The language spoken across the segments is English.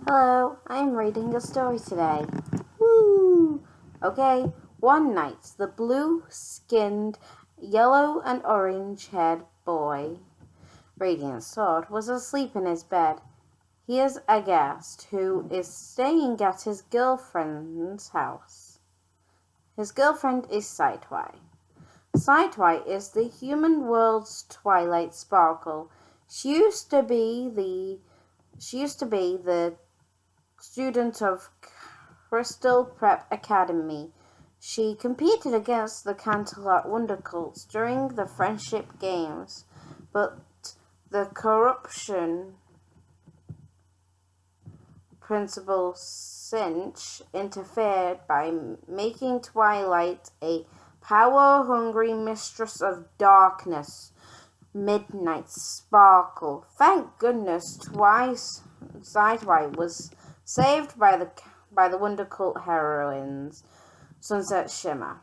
Hello, I am reading a story today. Woo! Okay, one night, the blue-skinned, yellow and orange-haired boy, Radiant Sword, was asleep in his bed. He is a guest who is staying at his girlfriend's house. His girlfriend is Sideway. Sideway is the human world's Twilight Sparkle. She used to be the student of Crystal Prep Academy. She competed against the Canterlot Wondercolts during the Friendship Games, but the corruption Principal Cinch interfered by making Twilight a power-hungry mistress of darkness. Midnight Sparkle. Thank goodness Sideway was saved by the Wondercult heroines, Sunset Shimmer.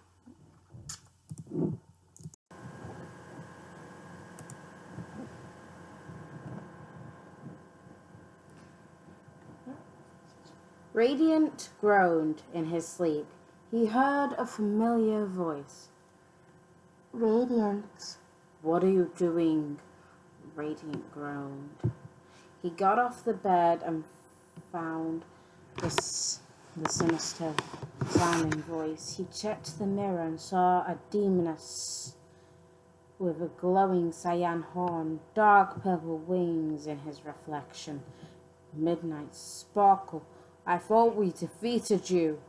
Radiant groaned in his sleep. He heard a familiar voice. Radiant. What are you doing? Radiant groaned. He got off the bed and found the sinister sounding voice. He checked the mirror and saw a demoness with a glowing cyan horn, dark purple wings in his reflection. Midnight Sparkle, I thought we defeated you,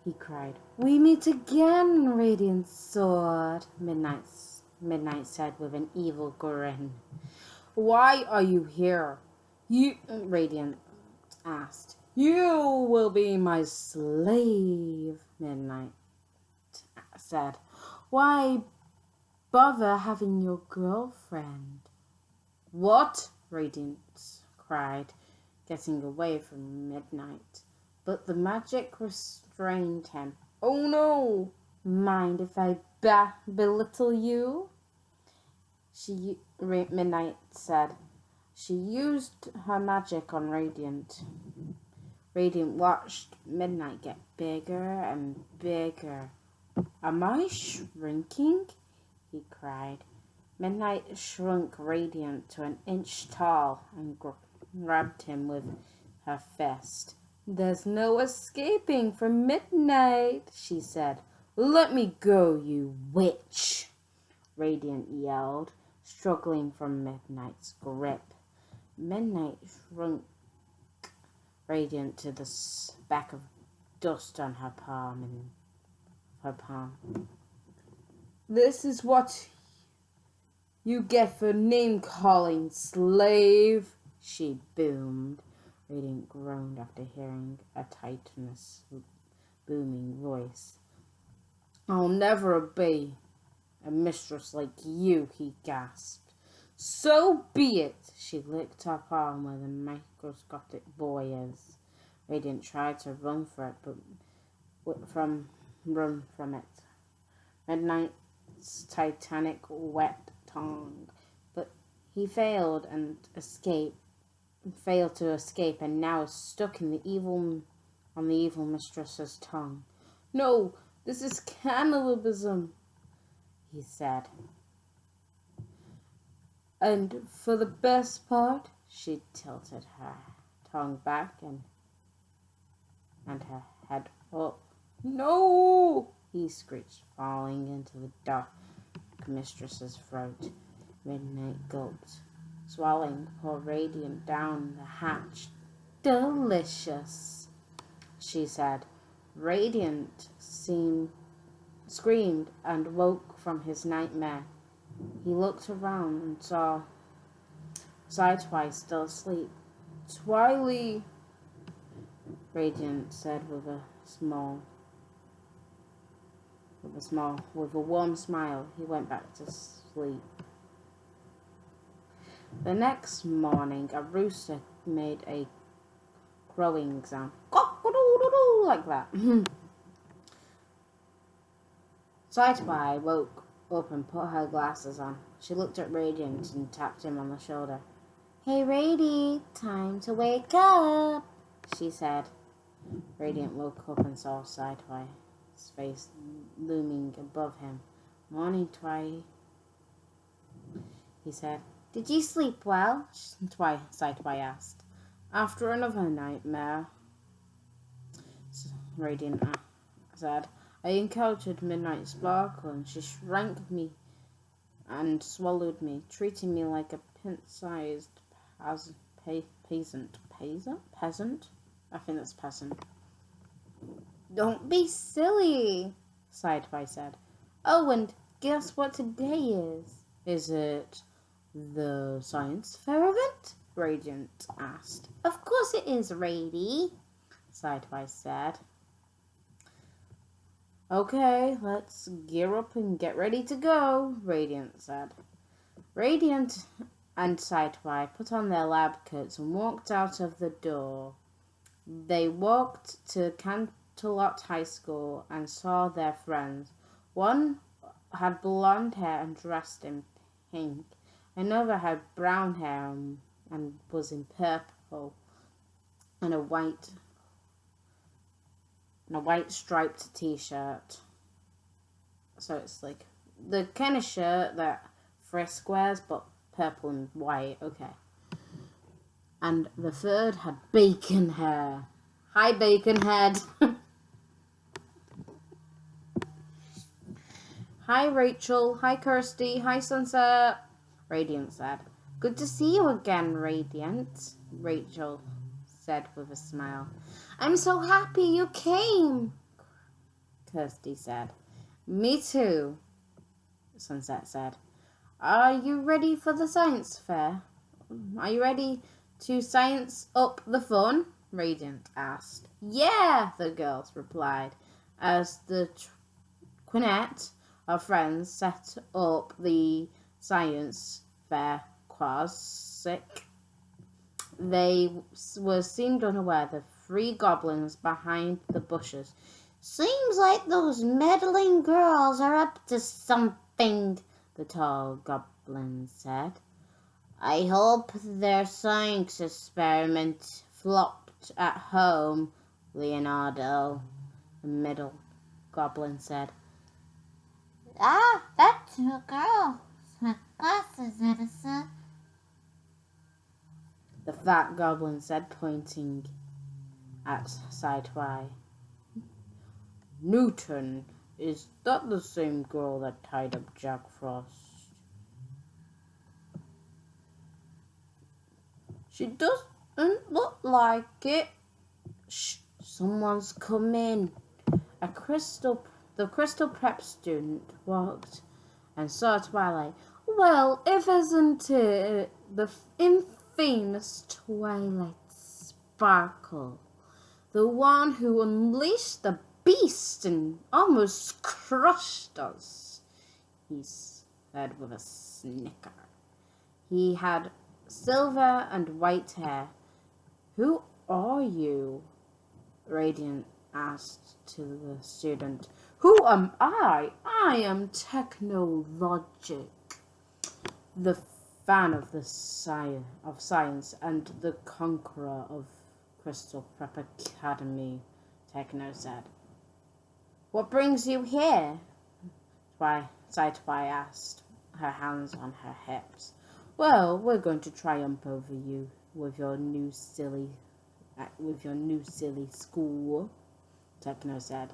he cried. We meet again, Radiant Sword, Midnight said with an evil grin. Why are you here? Radiant asked. You will be my slave, Midnight said. Why bother having your girlfriend? What? Radiant cried, getting away from Midnight. But the magic restrained him. Oh no! Mind if I belittle you? Midnight said. She used her magic on Radiant. Radiant watched Midnight get bigger and bigger. Am I shrinking? He cried. Midnight shrunk Radiant to an inch tall and grabbed him with her fist. There's no escaping from Midnight, she said. Let me go, you witch, Radiant yelled, struggling from Midnight's grip. Midnight shrunk Radiant to the speck of dust on her palm. This is what you get for name-calling, slave, she boomed. Radiant groaned after hearing a Titan's booming voice. I'll never obey a mistress like you, he gasped. So be it, she licked her palm where the microscopic boy is. Radiant tried to run from it. Midnight's titanic wet tongue, but he failed to escape and now is stuck on the evil mistress's tongue. No, this is cannibalism, he said. And for the best part, she tilted her tongue back and her head up. No, he screeched, falling into the dark mistress's throat. Midnight gulped, swallowing poor Radiant down the hatch. Delicious, she said. Radiant screamed and woke from his nightmare. He looked around and saw Sideway still asleep. Twily, Radiant said with a warm smile. He went back to sleep. The next morning, a rooster made a crowing sound, cock-a-doodle-doo, like that. Sideway woke up and put her glasses on. She looked at Radiant and tapped him on the shoulder. Hey, Rady, time to wake up. she said. Radiant woke up and saw Sideway's face looming above him. Morning, Twi, he said. Did you sleep well? Sideway asked. After another nightmare, Radiant said. I encountered Midnight Sparkle and she shrank me and swallowed me, treating me like a pint-sized peasant. Peasant? I think that's peasant. Don't be silly, Sideway said. Oh, and guess what today is? Is it the science fair event? Radiant asked. Of course it is, Rady, Sideway said. Okay, let's gear up and get ready to go, Radiant said. Radiant and Sideway put on their lab coats and walked out of the door. They walked to Canterlot High School and saw their friends. One had blonde hair and dressed in pink. Another had brown hair and was in purple and a white striped t-shirt. So it's like the kind of shirt that Frisk wears, but purple and white. Okay. And the third had bacon hair. Hi, Bacon Head. Hi, Rachel. Hi, Kirsty. Hi, Sunset. Radiant said. Good to see you again, Radiant, Rachel said with a smile. I'm so happy you came, Kirsty said. Me too, Sunset said. Are you ready for the science fair? Are you ready to science up the fun? Radiant asked. Yeah, the girls replied, as the quintet of friends set up the science fair quasic. They seemed unaware the three goblins behind the bushes. Seems like those meddling girls are up to something, the tall goblin said. I hope their science experiment flopped at home, Leonardo, the middle goblin said. Ah, that's two girls with glasses, Edison, the fat goblin said, pointing at Sideway. Newton, is that the same girl that tied up Jack Frost? She doesn't look like it. Shh, someone's coming. The crystal prep student walked and saw Twilight. Well, if isn't it the infamous Twilight Sparkle, the one who unleashed the beast and almost crushed us, he said with a snicker. He had silver and white hair. Who are you? Radiant asked to the student. Who am I? I am Techno the fan of science and the conqueror of Crystal Prep Academy, Techno said. What brings you here? Sideway asked, her hands on her hips. Well, we're going to triumph over you with your new silly school, Techno said.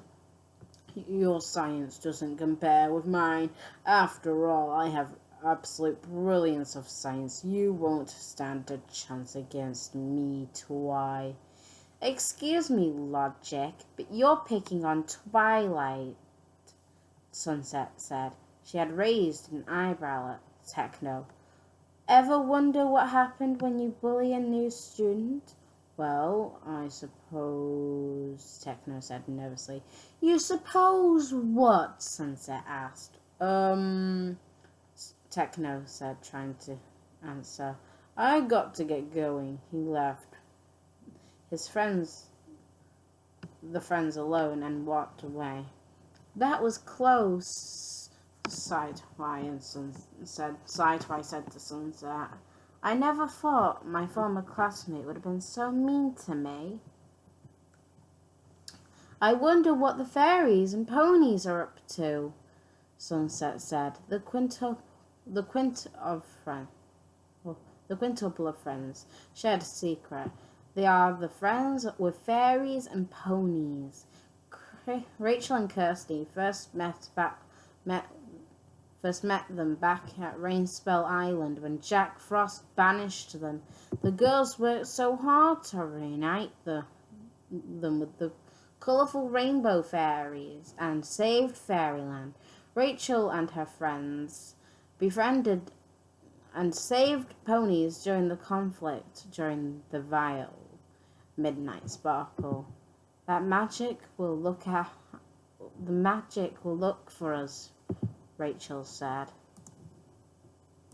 Your science doesn't compare with mine. After all, I have absolute brilliance of science. You won't stand a chance against me, Twi. Excuse me, Logic, but you're picking on Twilight, Sunset said. She had raised an eyebrow at Techno. Ever wonder what happened when you bully a new student? Well, I suppose, Techno said nervously. You suppose what? Sunset asked. Techno said, trying to answer. I got to get going. He left the friends alone and walked away. That was close, Sideway said to Sunset. I never thought my former classmate would have been so mean to me. I wonder what the fairies and ponies are up to, Sunset said. The quintuple of friends shared a secret. They are the friends with fairies and ponies. Rachel and Kirsty first met them back at Rainspell Island when Jack Frost banished them. The girls worked so hard to reunite them with the colourful rainbow fairies and saved Fairyland. Rachel and her friends befriended and saved ponies during the conflict during the Vile Midnight Sparkle. The magic will look for us, Rachel said.